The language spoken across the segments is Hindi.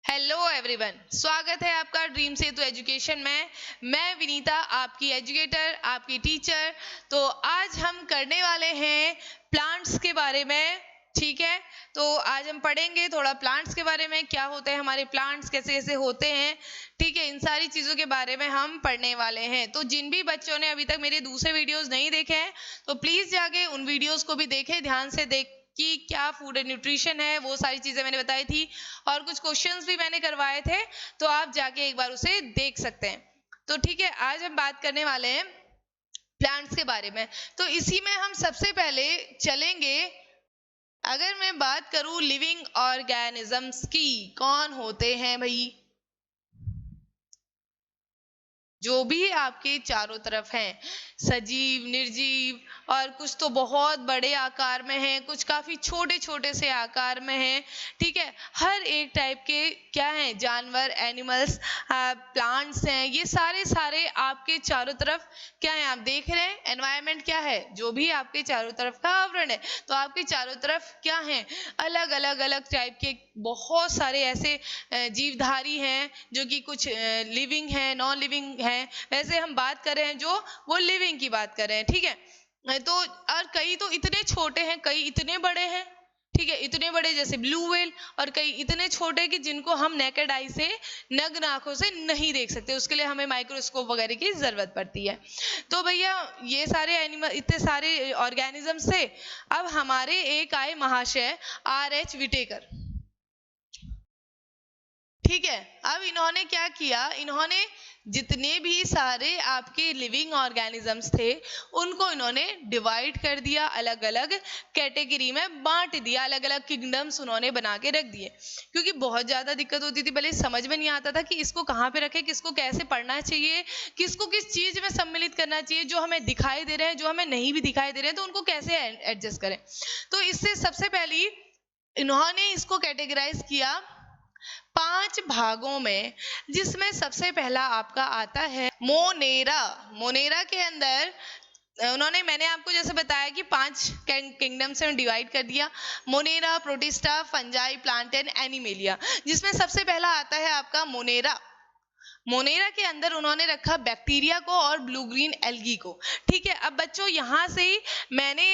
हेलो एवरीवन, स्वागत है आपका ड्रीम सेतु एजुकेशन में। मैं विनीता, आपकी एजुकेटर, आपकी टीचर। तो आज हम करने वाले हैं प्लांट्स के बारे में। ठीक है, तो आज हम पढ़ेंगे थोड़ा प्लांट्स के बारे में, क्या होते हैं हमारे प्लांट्स, कैसे कैसे होते हैं। ठीक है, इन सारी चीज़ों के बारे में हम पढ़ने वाले हैं। तो जिन भी बच्चों ने अभी तक मेरे दूसरे वीडियोस नहीं देखे हैं तो प्लीज़ जाके उन वीडियोस को भी देखें, ध्यान से देख कि क्या फूड एंड न्यूट्रिशन है, वो सारी चीज़ें मैंने बताई थी और कुछ क्वेश्चंस भी मैंने करवाए थे, तो आप जाके एक बार उसे देख सकते हैं। तो ठीक है, आज हम बात करने वाले हैं प्लांट्स के बारे में। तो इसी में हम सबसे पहले चलेंगे, अगर मैं बात करूं लिविंग ऑर्गेनिजम्स की, कौन होते हैं भाई, जो भी आपके चारों तरफ हैं, सजीव, निर्जीव, और कुछ तो बहुत बड़े आकार में हैं, कुछ काफी छोटे छोटे से आकार में हैं। ठीक है, हर एक टाइप के क्या हैं, जानवर, एनिमल्स, प्लांट्स हैं, ये सारे सारे आपके चारों तरफ क्या है, आप देख रहे हैं एनवायरनमेंट क्या है, जो भी आपके चारों तरफ का आवरण है। तो आपके चारों तरफ क्या है, अलग अलग अलग टाइप के बहुत सारे ऐसे जीवधारी हैं जो कि कुछ लिविंग है, नॉन लिविंग है। वैसे हम बात कर रहे हैं जो वो लिविंग की बात कर रहे हैं। ठीक है, तो और कई तो इतने छोटे हैं, कई इतने बड़े हैं। ठीक है, इतने बड़े जैसे ब्लू व्हेल, और कई इतने छोटे कि जिनको हम नेकेड आई से, नग्न आंखों से नहीं देख सकते, उसके लिए हमें माइक्रोस्कोप वगैरह की जरूरत पड़ती है। तो भैया ये सारे एनिमल, इतने सारे ऑर्गेनिज्म से अब हमारे एक आए महाशय R.H. विटेकर। ठीक है, अब इन्होंने क्या किया, इन्होंने जितने भी सारे आपके लिविंग ऑर्गेनिजम्स थे उनको इन्होंने डिवाइड कर दिया, अलग अलग कैटेगरी में बांट दिया, अलग अलग किंगडम्स उन्होंने बना के रख दिए। क्योंकि बहुत ज्यादा दिक्कत होती थी, पहले समझ में नहीं आता था कि इसको कहाँ पे रखें, किसको कैसे पढ़ना चाहिए, किसको किस चीज में सम्मिलित करना चाहिए, जो हमें दिखाई दे रहे हैं, जो हमें नहीं भी दिखाई दे रहे हैं, तो उनको कैसे एडजस्ट करें। तो इससे सबसे पहली इन्होंने इसको कैटेगराइज किया 5 भागों में, जिसमें सबसे पहला आपका आता है मोनेरा। मोनेरा के अंदर उन्होंने, मैंने आपको जैसे बताया कि 5 किंगडम्स में डिवाइड कर दिया, Monera, protista, fungi, plant and animalia, जिसमें सबसे पहला आता है आपका मोनेरा। मोनेरा के अंदर उन्होंने रखा बैक्टीरिया को और ब्लू ग्रीन एल्गी को। ठीक है, अब बच्चों यहाँ से ही मैंने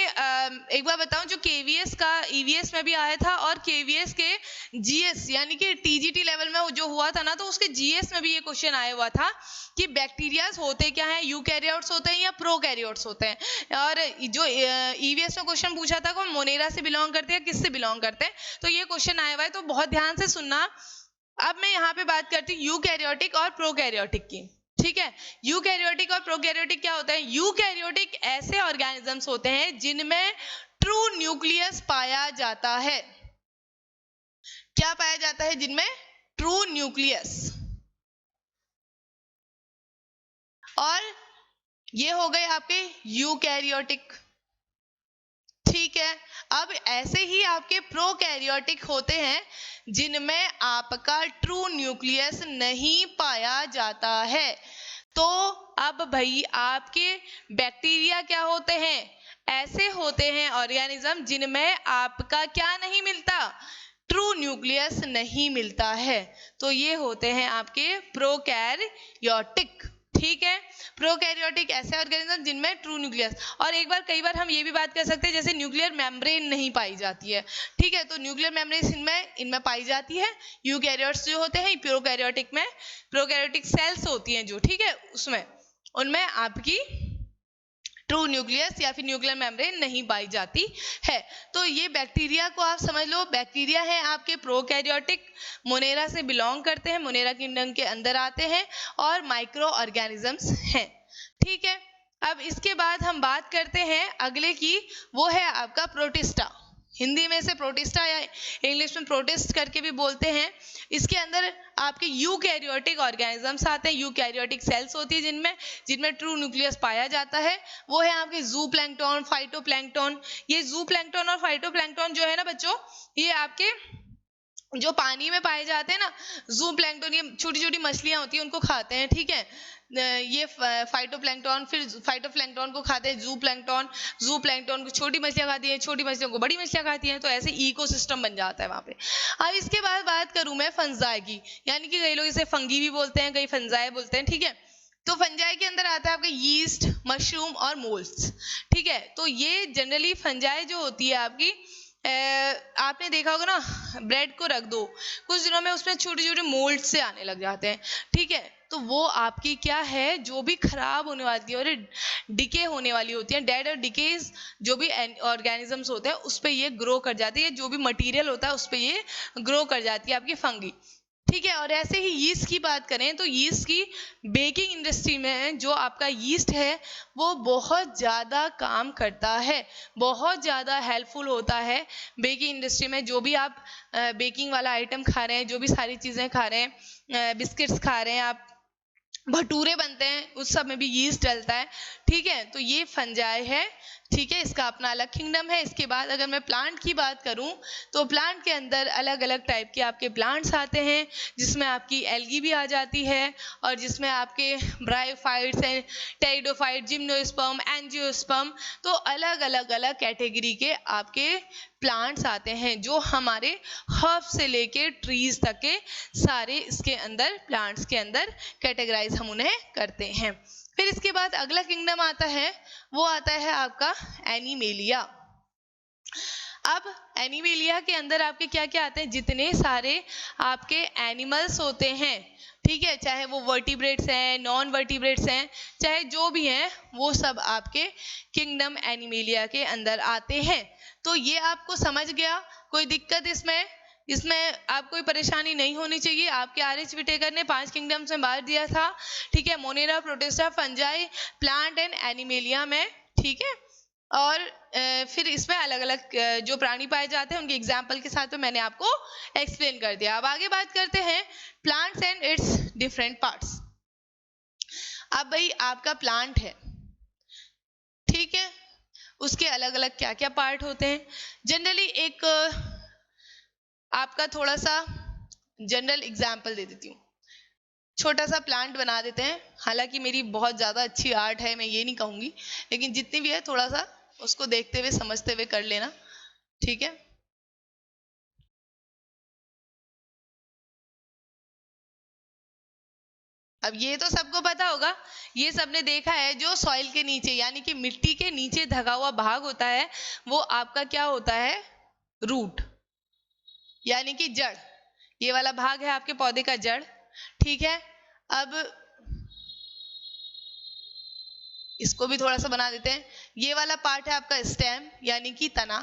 एक बार बताऊं, जो केवीएस का ईवीएस में भी आया था और केवीएस के जीएस यानी कि टीजीटी लेवल में जो हुआ था ना, तो उसके जीएस में भी ये क्वेश्चन आया हुआ था कि बैक्टीरियाज होते क्या है, यूकैरियोट्स होते हैं या प्रोकैरियोट्स होते हैं। और जो ईवीएस में क्वेश्चन पूछा था वो मोनेरा से बिलोंग करते हैं, किससे बिलोंग करते हैं, तो ये क्वेश्चन आया हुआ है, तो बहुत ध्यान से सुनना। अब मैं यहाँ पे बात करती हूँ यूकैरियोटिक और प्रोकैरियोटिक की। ठीक है, यूकैरियोटिक और प्रोकैरियोटिक क्या होता है। यूकैरियोटिक ऐसे ऑर्गेनिजम्स होते हैं जिनमें ट्रू न्यूक्लियस पाया जाता है। क्या पाया जाता है, जिनमें ट्रू न्यूक्लियस। और ये हो गए आपके यूकैरियोटिक। ठीक है, अब ऐसे ही आपके प्रोकैरियोटिक होते हैं जिनमें आपका ट्रू न्यूक्लियस नहीं पाया जाता है। तो अब भाई आपके बैक्टीरिया क्या होते हैं, ऐसे होते हैं ऑर्गेनिज्म जिनमें आपका क्या नहीं मिलता, ट्रू न्यूक्लियस नहीं मिलता है। तो ये होते हैं आपके प्रोकैरियोटिक। ठीक है, प्रोकैरियोटिक ऐसे ऑर्गेनिज्म जिनमें ट्रू न्यूक्लियस, और एक बार कई बार हम ये भी बात कर सकते हैं जैसे न्यूक्लियर मेम्ब्रेन नहीं पाई जाती है। ठीक है, तो न्यूक्लियर मेम्ब्रेन इनमें पाई जाती है। यूकैरियोट्स जो होते हैं प्रोकैरियोटिक में, प्रोकैरियोटिक सेल्स होती हैं जो, ठीक है, उसमें उनमें आपकी ट्रू न्यूक्लियस या फिर न्यूक्लियर मेम्ब्रेन नहीं पाई जाती है। तो ये बैक्टीरिया को आप समझ लो, बैक्टीरिया है आपके प्रोकैरियोटिक, मोनेरा से बिलोंग करते हैं, मोनेरा किंगडम के अंदर आते हैं और माइक्रो ऑर्गेनिजम्स हैं। ठीक है, अब इसके बाद हम बात करते हैं अगले की, वो है आपका प्रोटिस्टा। हिंदी में से प्रोटिस्टा या इंग्लिश में प्रोटिस्ट करके भी बोलते हैं। इसके अंदर आपके यूकैरियोटिक ऑर्गेनिजम्स आते हैं, यूकैरियोटिक सेल्स होती है जिनमें जिनमें ट्रू न्यूक्लियस पाया जाता है। वो है आपके जूप्लैंक्टन, फाइटोप्लैंक्टन। ये जूप्लैंक्टन और फाइटोप्लैंक्टन जो है ना बच्चों, ये आपके जो पानी में पाए जाते हैं ना, जू प्लैंक्टन, ये छोटी छोटी मछलियां होती हैं, उनको खाते हैं, ठीक है। ये फाइटोप्लैंक्टन, फिर फाइटोप्लैंक्टन को खाते हैं जू प्लैंक्टन को छोटी मछलियां खाती हैं, छोटी मछलियों को बड़ी मछलियां खाती हैं, तो ऐसे इकोसिस्टम बन जाता है वहां पे। अब इसके बाद बात करूं मैं फंजाई की, यानी कि कई लोग इसे फंगी भी बोलते हैं, कई फंजाई बोलते हैं, ठीक है। तो फंजाई के अंदर आता है आपका यीस्ट, मशरूम और मोल्ड्स, ठीक है। तो ये जनरली फंजाई जो होती है आपकी, आपने देखा होगा ना, ब्रेड को रख दो, कुछ दिनों में उसमें छोटे छोटे मोल्ड से आने लग जाते हैं, ठीक है। तो वो आपकी क्या है, जो भी खराब होने वाली और डिके होने वाली होती है, डेड और डिकेज जो भी ऑर्गेनिजम्स होते हैं उस पर ये ग्रो कर जाती है, जो भी मटेरियल होता है उस पर ये ग्रो कर जाती है आपकी फंगी, ठीक है। और ऐसे ही यीस्ट की बात करें तो यीस्ट की बेकिंग इंडस्ट्री में जो आपका यीस्ट है वो बहुत ज़्यादा काम करता है, बहुत ज़्यादा हेल्पफुल होता है बेकिंग इंडस्ट्री में। जो भी आप बेकिंग वाला आइटम खा रहे हैं, जो भी सारी चीज़ें खा रहे हैं, बिस्किट्स खा रहे हैं आप, भटूरे बनते हैं, उस सब में भी यीस्ट डलता है, ठीक है। तो ये फंजाई है, ठीक है, इसका अपना अलग किंगडम है। इसके बाद अगर मैं प्लांट की बात करूं तो प्लांट के अंदर अलग अलग टाइप के आपके प्लांट्स आते हैं, जिसमें आपकी एल्गी भी आ जाती है, और जिसमें आपके ब्रायोफाइट्स हैं, टेरिडोफाइट, जिम्नोस्पर्म, एंजियोस्पर्म, तो अलग अलग अलग कैटेगरी के आपके प्लांट्स आते हैं, जो हमारे हर्ब से लेके ट्रीज तक के सारे इसके अंदर प्लांट्स के अंदर कैटेगराइज हम उन्हें करते हैं। फिर इसके बाद अगला किंगडम आता है, वो आता है आपका एनिमेलिया। अब एनिमेलिया के अंदर आपके क्या क्या आते हैं, जितने सारे आपके एनिमल्स होते हैं, ठीक है, चाहे वो वर्टिब्रेट्स हैं, नॉन वर्टिब्रेट्स हैं, चाहे जो भी हैं, वो सब आपके किंगडम एनिमेलिया के अंदर आते हैं। तो ये आपको समझ गया, कोई दिक्कत इसमें आप कोई परेशानी नहीं होनी चाहिए। आपके आर.एच. विटेकर ने 5 किंगडम्स में बांट दिया था, ठीक है, Monera, protista, fungi, plant and animalia में, ठीक है। और फिर इसमें अलग अलग जो प्राणी पाए जाते हैं उनके एग्जाम्पल के साथ में मैंने आपको एक्सप्लेन कर दिया। अब आगे बात करते हैं plants and it's different parts. अब भाई आपका प्लांट है, ठीक है, उसके अलग अलग क्या क्या पार्ट होते हैं। जनरली एक आपका थोड़ा सा जनरल एग्जाम्पल दे देती हूँ, छोटा सा प्लांट बना देते हैं। हालांकि मेरी बहुत ज़्यादा अच्छी आर्ट है, मैं ये नहीं कहूँगी, लेकिन जितनी भी है थोड़ा सा उसको देखते हुए समझते हुए कर लेना, ठीक है। अब ये तो सबको पता होगा, ये सबने देखा है, जो सॉइल के नीचे यानी कि मिट्टी के नीचे ढका हुआ भाग होता है वो आपका क्या होता है, रूट, यानी कि जड़। ये वाला भाग है आपके पौधे का जड़, ठीक है। अब इसको भी थोड़ा सा बना देते हैं। ये वाला पार्ट है आपका स्टेम यानी कि तना,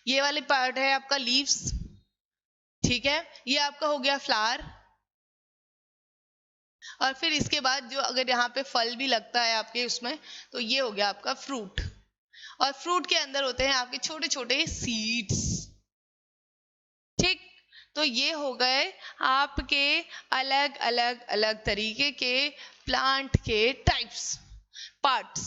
ये वाली पार्ट है आपका लीव्स, ठीक है, ये आपका हो गया फ्लावर, और फिर इसके बाद जो अगर यहाँ पे फल भी लगता है आपके उसमें, तो ये हो गया आपका फ्रूट, और फ्रूट के अंदर होते हैं आपके छोटे छोटे सीड्स, ठीक। तो ये हो गए आपके अलग अलग अलग तरीके के प्लांट के टाइप्स, पार्ट्स।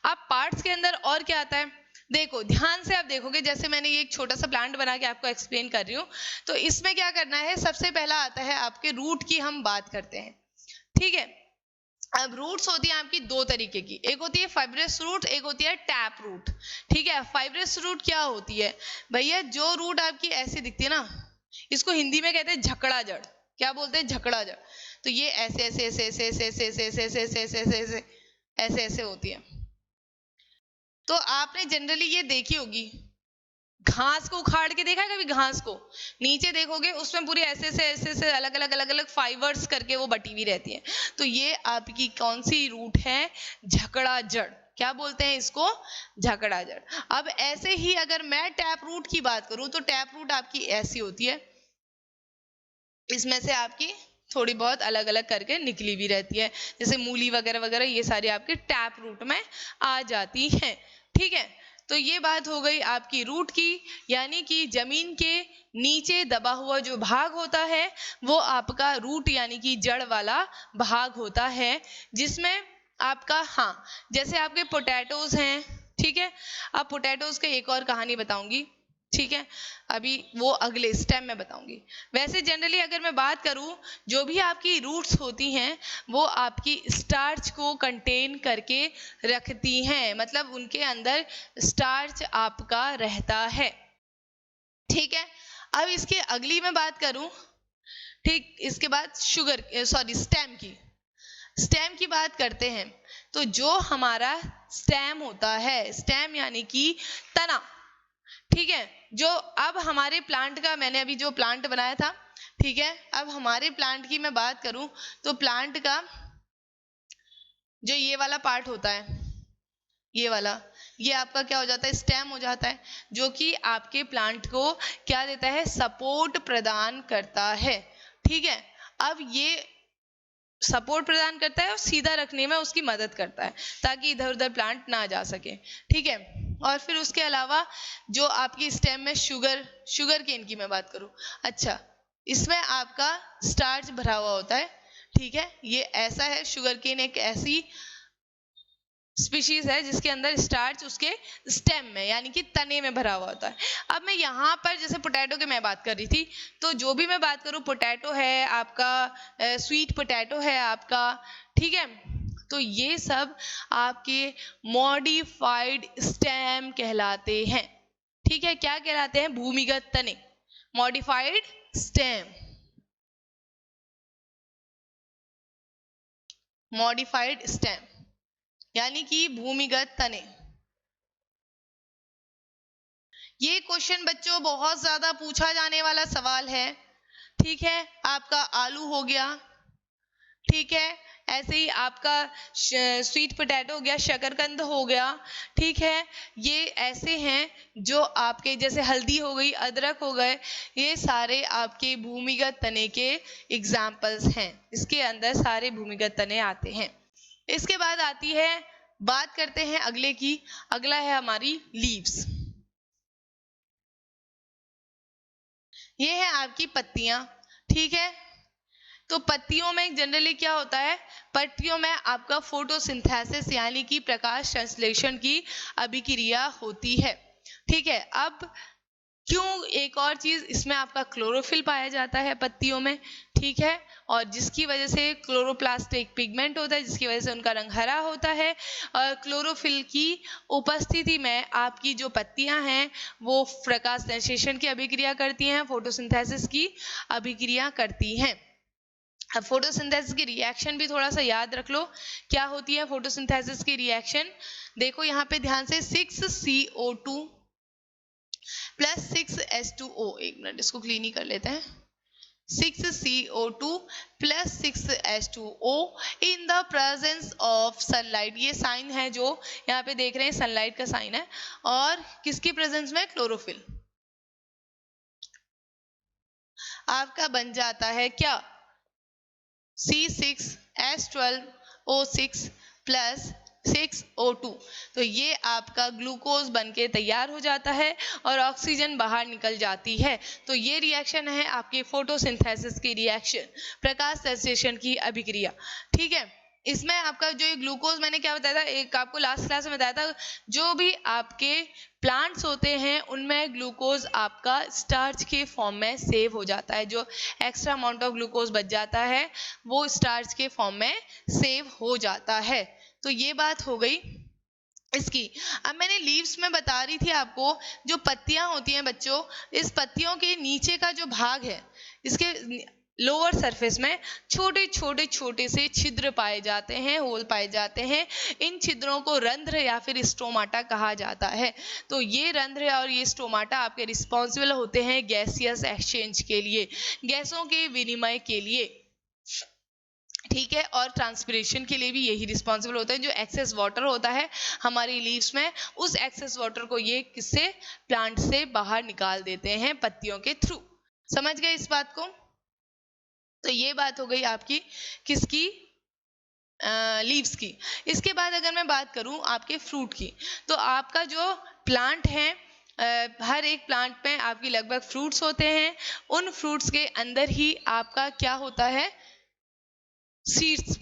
अब पार्ट्स के अंदर और क्या आता है, देखो ध्यान से आप देखोगे, जैसे मैंने ये एक छोटा सा प्लांट बना के आपको एक्सप्लेन कर रही हूँ, तो इसमें क्या करना है, सबसे पहला आता है आपके रूट की हम बात करते हैं, ठीक है। अब रूट्स होती है आपकी दो तरीके की, एक होती है फाइब्रस रूट, एक होती है टैप रूट, ठीक है। फाइब्रस रूट क्या होती है भैया, जो रूट आपकी ऐसी दिखती है ना, इसको हिंदी में कहते हैं झकड़ा जड़, क्या बोलते हैं, झकड़ा जड़। तो ये ऐसे ऐसे ऐसे ऐसे ऐसे ऐसे ऐसे ऐसे ऐसे ऐसे ऐसे ऐसे ऐसे ऐसे ऐसे होती है। तो आपने जनरली ये देखी होगी, घास को उखाड़ के देखा है कभी, घास को नीचे देखोगे उसमें पूरी ऐसे ऐसे ऐसे ऐसे अलग अलग अलग अलग फाइबर्स करके वो बटी हुई रहती है। तो ये आपकी कौन सी रूट है, झकड़ा जड़, क्या बोलते हैं इसको, झकड़ा जड़। अब ऐसे ही अगर मैं टैप रूट की बात करूं तो टैप रूट आपकी ऐसी होती है, इसमें से आपकी थोड़ी बहुत अलग अलग करके निकली भी रहती है, जैसे मूली वगैरह वगैरह, ये सारी आपके टैप रूट में आ जाती हैं, ठीक है। तो ये बात हो गई आपकी रूट की, यानी कि जमीन के नीचे दबा हुआ जो भाग होता है वो आपका रूट यानी कि जड़ वाला भाग होता है, जिसमें आपका, हाँ, जैसे आपके पोटैटोज हैं, ठीक है। अब पोटैटोज की एक और कहानी बताऊंगी, ठीक है, अभी वो अगले स्टेम में बताऊंगी। वैसे जनरली अगर मैं बात करूं, जो भी आपकी रूट्स होती हैं वो आपकी स्टार्च को कंटेन करके रखती हैं, मतलब उनके अंदर स्टार्च आपका रहता है। ठीक है, अब इसके अगली मैं बात करूं, ठीक, इसके बाद स्टेम की। स्टेम की बात करते हैं, तो जो हमारा स्टेम होता है, स्टेम यानी कि तना, ठीक है, जो अब हमारे प्लांट का, मैंने अभी जो प्लांट बनाया था, ठीक है, अब हमारे प्लांट की मैं बात करूं तो प्लांट का जो ये वाला पार्ट होता है, ये वाला, ये आपका क्या हो जाता है, स्टेम हो जाता है, जो कि आपके प्लांट को क्या देता है, सपोर्ट प्रदान करता है। ठीक है, अब ये सपोर्ट प्रदान करता है और सीधा रखने में उसकी मदद करता है, ताकि इधर उधर प्लांट ना जा सके। ठीक है, और फिर उसके अलावा जो आपकी स्टेम में शुगर केन की मैं बात करूं, अच्छा, इसमें आपका स्टार्च भरा हुआ होता है। ठीक है, ये ऐसा है, शुगर केन एक ऐसी स्पीशीज है जिसके अंदर स्टार्च उसके स्टेम में यानी कि तने में भरा हुआ होता है। अब मैं यहाँ पर जैसे पोटैटो की मैं बात कर रही थी, तो जो भी मैं बात करूँ, पोटैटो है आपका, स्वीट पोटैटो है आपका, ठीक है, तो ये सब आपके मॉडिफाइड स्टेम कहलाते हैं। ठीक है, क्या कहलाते हैं, भूमिगत तने, मॉडिफाइड स्टेम, मॉडिफाइड स्टेम यानी कि भूमिगत तने। ये क्वेश्चन बच्चों बहुत ज्यादा पूछा जाने वाला सवाल है। ठीक है, आपका आलू हो गया, ठीक है, ऐसे ही आपका स्वीट पोटैटो हो गया, शकरकंद हो गया, ठीक है, ये ऐसे हैं जो आपके, जैसे हल्दी हो गई, अदरक हो गए, ये सारे आपके भूमिगत तने के एग्जाम्पल्स हैं, इसके अंदर सारे भूमिगत तने आते हैं। इसके बाद आती है, बात करते हैं अगले की, अगला है हमारी लीव्स। ये है आपकी पत्तियां, ठीक है, तो पत्तियों में जनरली क्या होता है, पत्तियों में आपका फोटोसिंथेसिस यानी कि प्रकाश संश्लेषण की अभिक्रिया होती है। ठीक है, अब क्यों, एक और चीज, इसमें आपका क्लोरोफिल पाया जाता है पत्तियों में, ठीक है, और जिसकी वजह से क्लोरोप्लास्ट एक पिगमेंट होता है जिसकी वजह से उनका रंग हरा होता है, और क्लोरोफिल की उपस्थिति में आपकी जो पत्तियां हैं वो प्रकाश संश्लेषण की अभिक्रिया करती हैं, फोटोसिंथेसिस की अभिक्रिया करती हैं। अब फोटोसिंथेसिस की रिएक्शन भी थोड़ा सा याद रख लो, क्या होती है फोटोसिंथेसिस की रिएक्शन, देखो यहाँ पे ध्यान से, 6CO2 प्लस 6H2O, एक मिनट इसको क्लीन ही कर लेते हैं, 6CO2 plus 6H2O in the presence of sunlight, ये साइन है जो यहाँ पे देख रहे हैं, सनलाइट का साइन है, और किसकी प्रेजेंस में, क्लोरोफिल, आपका बन जाता है क्या, C6H12O6 प्लस 6O2, तो ये आपका ग्लूकोज बनके तैयार हो जाता है और ऑक्सीजन बाहर निकल जाती है। तो ये रिएक्शन है आपकी फोटोसिंथेसिस की रिएक्शन, प्रकाश संश्लेषण की अभिक्रिया। ठीक है, इसमें आपका जो ये ग्लूकोज, मैंने क्या बताया था, एक आपको लास्ट क्लास में बताया था, जो भी आपके प्लांट्स होते हैं उनमें ग्लूकोज आपका स्टार्च के फॉर्म में सेव हो जाता है, जो एक्स्ट्रा अमाउंट ऑफ ग्लूकोज बच जाता है वो स्टार्च के फॉर्म में सेव हो जाता है। तो ये बात हो गई इसकी। अब मैंने लीव्स में बता रही थी आपको, जो पत्तियां होती हैं बच्चों, इस पत्तियों के नीचे का जो भाग है, इसके लोअर सरफेस में छोटे छोटे छोटे से छिद्र पाए जाते हैं, होल पाए जाते हैं, इन छिद्रों को रंध्र या फिर स्टोमाटा कहा जाता है। तो ये रंध्र और ये स्टोमाटा आपके रिस्पॉन्सिबल होते हैं गैसियस एक्सचेंज के लिए, गैसों के विनिमय के लिए, ठीक है, और ट्रांसपिरेशन के लिए भी यही रिस्पॉन्सिबल होता है। जो एक्सेस वाटर होता है हमारी लीव्स में, उस एक्सेस वाटर को ये किससे, प्लांट से बाहर निकाल देते हैं पत्तियों के थ्रू। समझ गए इस बात को? तो ये बात हो गई आपकी किसकी, लीव्स की। इसके बाद अगर मैं बात करूं आपके फ्रूट की, तो आपका जो प्लांट है, हर एक प्लांट में आपकी लगभग फ्रूट्स होते हैं, उन फ्रूट्स के अंदर ही आपका क्या होता है, सीड्स,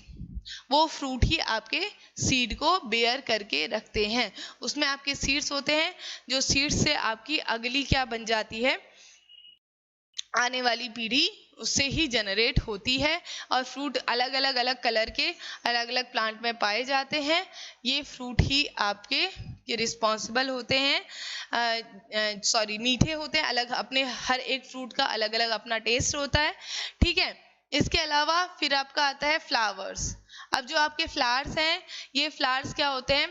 वो फ्रूट ही आपके सीड को बेयर करके रखते हैं। उसमें आपके सीड्स होते हैं, जो सीड्स से आपकी अगली क्या बन जाती है, आने वाली पीढ़ी उससे ही जनरेट होती है। और फ्रूट अलग अलग कलर के अलग अलग प्लांट में पाए जाते हैं। ये फ्रूट ही आपके ये रिस्पॉन्सिबल होते हैं, सॉरी मीठे होते हैं, अलग अपने हर एक फ्रूट का अलग अलग अपना टेस्ट होता है, ठीक है। इसके अलावा फिर आपका आता है फ्लावर्स। अब जो आपके फ्लावर्स हैं, ये फ्लावर्स क्या होते हैं,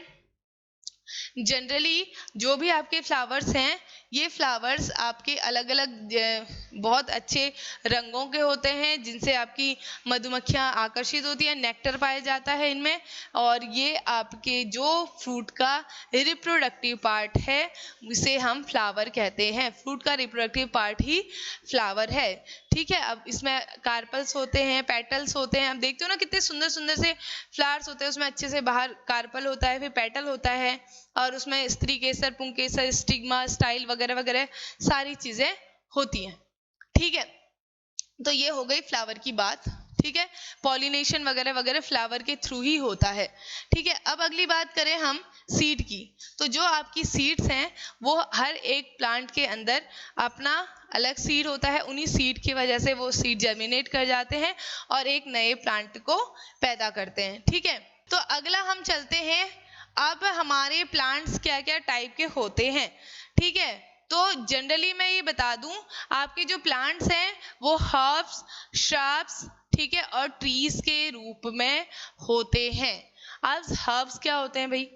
जनरली जो भी आपके फ्लावर्स हैं, ये फ्लावर्स आपके अलग अलग बहुत अच्छे रंगों के होते हैं, जिनसे आपकी मधुमक्खियाँ आकर्षित होती हैं, नेक्टर पाया जाता है इनमें। और ये आपके जो फ्रूट का रिप्रोडक्टिव पार्ट है, उसे हम फ्लावर कहते हैं। फ्रूट का रिप्रोडक्टिव पार्ट ही फ्लावर है, ठीक है। अब इसमें कार्पल्स होते हैं, पेटल्स होते हैं। आप देखते हो ना कितने सुंदर सुंदर से फ्लावर्स होते हैं, उसमें अच्छे से बाहर कार्पल होता है, फिर पेटल होता है, और उसमें स्त्री केसर, पुंकेसर, स्टिग्मा, स्टाइल वगैरह वगैरह सारी चीजें होती हैं, ठीक है। तो ये हो गई फ्लावर की बात, ठीक है। पॉलिनेशन वगैरह वगैरह फ्लावर के थ्रू ही होता है, ठीक है। अब अगली बात करें हम सीड की, तो जो आपकी सीड्स हैं, वो हर एक प्लांट के अंदर अपना अलग सीड होता है। उन्हीं सीड की वजह से वो सीड जर्मिनेट कर जाते हैं और एक नए प्लांट को पैदा करते हैं, ठीक है। तो अगला हम चलते हैं, अब हमारे प्लांट्स क्या क्या टाइप के होते हैं, ठीक है। तो जनरली मैं ये बता दूं, आपके जो प्लांट्स हैं वो हर्ब्स, श्रब्स, ठीक है, और ट्रीज के रूप में होते हैं। अब हर्ब्स क्या होते हैं भाई,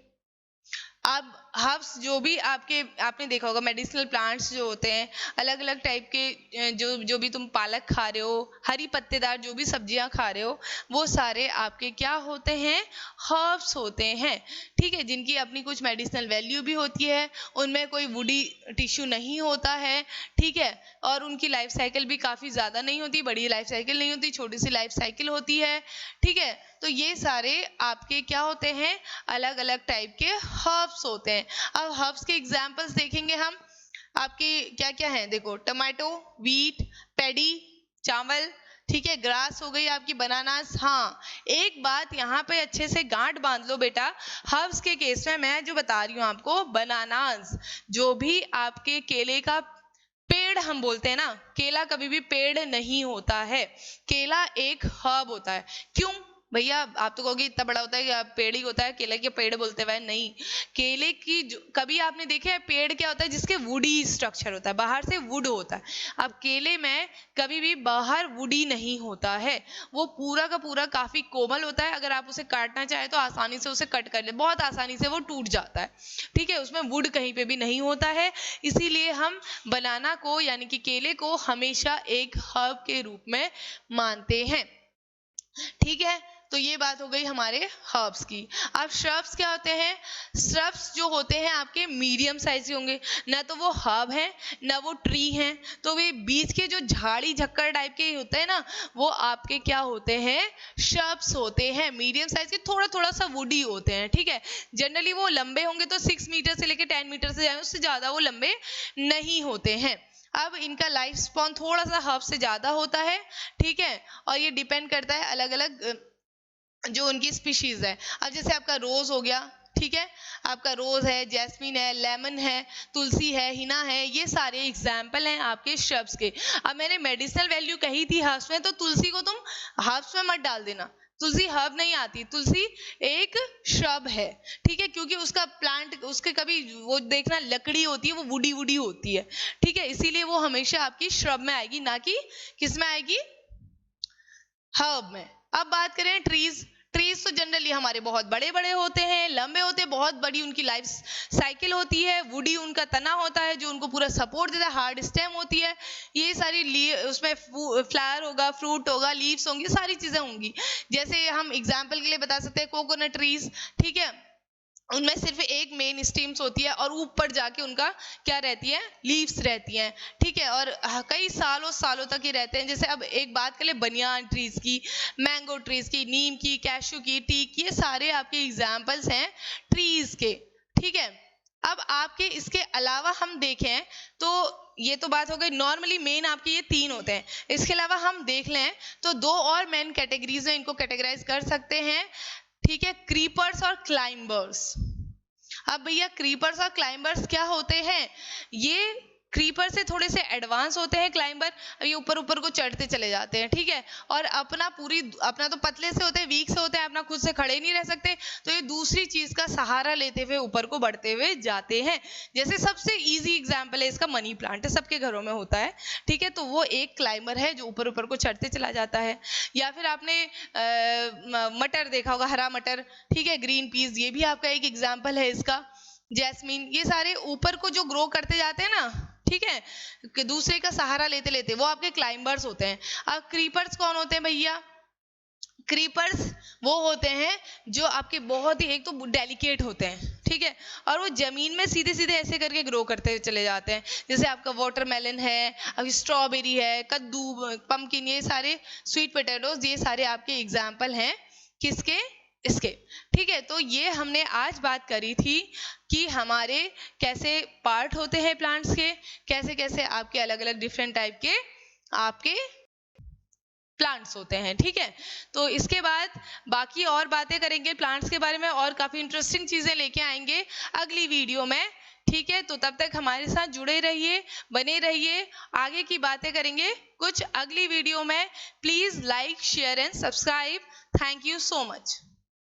अब हर्ब्स जो भी आपने देखा होगा, मेडिसिनल प्लांट्स जो होते हैं, अलग अलग टाइप के, जो भी तुम पालक खा रहे हो, हरी पत्तेदार जो भी सब्जियां खा रहे हो, वो सारे आपके क्या होते हैं, हर्ब्स होते हैं, ठीक है, जिनकी अपनी कुछ मेडिसिनल वैल्यू भी होती है। उनमें कोई वुडी टिश्यू नहीं होता है, ठीक है, और उनकी लाइफ साइकिल भी काफी ज्यादा नहीं होती, बड़ी लाइफ साइकिल नहीं होती, छोटी सी लाइफ साइकिल होती है, ठीक है। तो ये सारे आपके क्या होते हैं, अलग अलग टाइप के हर्ब्स होते हैं। अब हर्ब्स के एग्जांपल्स देखेंगे हम, आपके क्या क्या हैं, देखो, टमाटो, वीट, पैडी, चावल, ठीक है, ग्रास हो गई आपकी, बनानास। हाँ, एक बात यहाँ पे अच्छे से गांठ बांध लो बेटा, हर्ब्स के केस में मैं जो बता रही हूँ आपको, बनानास, जो भी आपके केले का पेड़ हम बोलते हैं ना, केला कभी भी पेड़ नहीं होता है, केला एक हर्ब होता है। क्यों भैया, आप तो कहोगे इतना बड़ा होता है, पेड़ ही होता है, केले के पेड़ बोलते हुए, नहीं। केले की कभी आपने देखे है पेड़ क्या होता है, जिसके वुडी स्ट्रक्चर होता है, बाहर से वुड होता है। अब केले में कभी भी बाहर वुडी नहीं होता है, वो पूरा का पूरा काफी कोमल होता है। अगर आप उसे काटना चाहे तो आसानी से उसे कट कर ले, बहुत आसानी से वो टूट जाता है, ठीक है, उसमें वुड कहीं पे भी नहीं होता है। इसीलिए हम बनाना को यानी कि केले को हमेशा एक हर्ब के रूप में मानते हैं, ठीक है। तो ये बात हो गई हमारे हर्ब्स की। अब श्रब्स क्या होते हैं, श्रब्स जो होते हैं आपके मीडियम साइज के होंगे, ना तो वो हर्ब है ना वो ट्री हैं, तो वे बीच के जो झाड़ी झक्कर टाइप के होते हैं ना, वो आपके क्या होते हैं, श्रब्स होते हैं, मीडियम साइज के, थोड़ा थोड़ा सा वुडी होते हैं, ठीक है। जनरली वो लंबे होंगे तो 6 मीटर से लेकर 10 मीटर से जाए, उससे ज्यादा वो लंबे नहीं होते हैं। अब इनका लाइफ स्पॉन थोड़ा सा हर्ब से ज्यादा होता है, ठीक है, और ये डिपेंड करता है अलग अलग जो उनकी स्पीशीज है। अब जैसे आपका रोज हो गया, ठीक है, आपका रोज है, जैस्मिन है, लेमन है, तुलसी है, हिना है, ये सारे एग्जाम्पल हैं आपके श्रब्स के। अब मैंने मेडिसिनल वैल्यू कही थी हर्ब्स में, तो तुलसी को तुम हर्ब्स में मत डाल देना, तुलसी हर्ब नहीं आती, तुलसी एक श्रब है, ठीक है, क्योंकि उसका प्लांट, उसके कभी वो देखना लकड़ी होती है, वो वुडी वुडी होती है, ठीक है, इसीलिए वो हमेशा आपकी श्रब में आएगी, ना कि किस में आएगी, हर्ब में। अब बात करें ट्रीज, ट्रीज तो जनरली हमारे बहुत बड़े बड़े होते हैं, लंबे होते हैं, बहुत बड़ी उनकी लाइफ साइकिल होती है, वुडी उनका तना होता है जो उनको पूरा सपोर्ट देता है, हार्ड स्टेम होती है, ये सारी उसमें फ्लावर होगा, फ्रूट होगा, लीव्स होंगी, सारी चीजें होंगी। जैसे हम एग्जाम्पल के लिए बता सकते हैं कोकोनट ट्रीज, ठीक है, उनमें सिर्फ एक मेन स्टीम्स होती है और ऊपर जाके उनका क्या रहती है, लीव्स रहती हैं, ठीक है, और कई सालों सालों तक ये रहते हैं। जैसे अब एक बात कर ले बनियान ट्रीज की, मैंगो ट्रीज की, नीम की, कैशू की, टीक, ये सारे आपके एग्जाम्पल्स हैं ट्रीज के, ठीक है। अब आपके इसके अलावा हम देखें तो ये तो बात हो गई, नॉर्मली मेन आपके ये 3 होते हैं। इसके अलावा हम देख लें तो 2 और मेन कैटेगरीज में इनको कैटेगराइज कर सकते हैं, ठीक है, क्रीपर्स और क्लाइंबर्स। अब भैया क्रीपर्स और क्लाइंबर्स क्या होते हैं? ये क्रीपर से थोड़े से एडवांस होते हैं क्लाइंबर, ये ऊपर ऊपर को चढ़ते चले जाते हैं, ठीक है, और अपना तो पतले से होते हैं, वीक से होते हैं, अपना खुद से खड़े नहीं रह सकते, तो ये दूसरी चीज का सहारा लेते हुए ऊपर को बढ़ते हुए जाते हैं। जैसे सबसे इजी एग्जांपल है इसका मनी प्लांट, सबके घरों में होता है, ठीक है, तो वो एक क्लाइंबर है जो ऊपर ऊपर को चढ़ते चला जाता है। या फिर आपने मटर देखा होगा, हरा मटर, ठीक है, ग्रीन पीस, ये भी आपका एक एग्जाम्पल है इसका। जैस्मीन, ये सारे ऊपर को जो ग्रो करते जाते हैं ना, ठीक है, कि दूसरे का सहारा लेते लेते, वो आपके क्लाइंबर्स होते हैं। अब क्रीपर्स कौन होते हैं भैया? क्रीपर्स वो होते हैं जो आपके बहुत ही, एक तो डेलिकेट होते हैं, ठीक है, और वो जमीन में सीधे सीधे ऐसे करके ग्रो करते चले जाते हैं। जैसे आपका वाटरमेलन है, अभी स्ट्रॉबेरी है, कद्दू, पम्पकिन, ये सारे स्वीट पोटैटोज, ये सारे आपके एग्जाम्पल हैं किसके? इसके, ठीक है। तो ये हमने आज बात करी थी कि हमारे कैसे पार्ट होते हैं प्लांट्स के, कैसे कैसे आपके अलग अलग डिफरेंट टाइप के आपके प्लांट्स होते हैं, ठीक है। तो इसके बाद बाकी और बातें करेंगे प्लांट्स के बारे में, और काफी इंटरेस्टिंग चीजें लेके आएंगे अगली वीडियो में, ठीक है। तो तब तक हमारे साथ जुड़े रहिए, बने रहिए, आगे की बातें करेंगे कुछ अगली वीडियो में। Please like, share and subscribe. Thank you so much.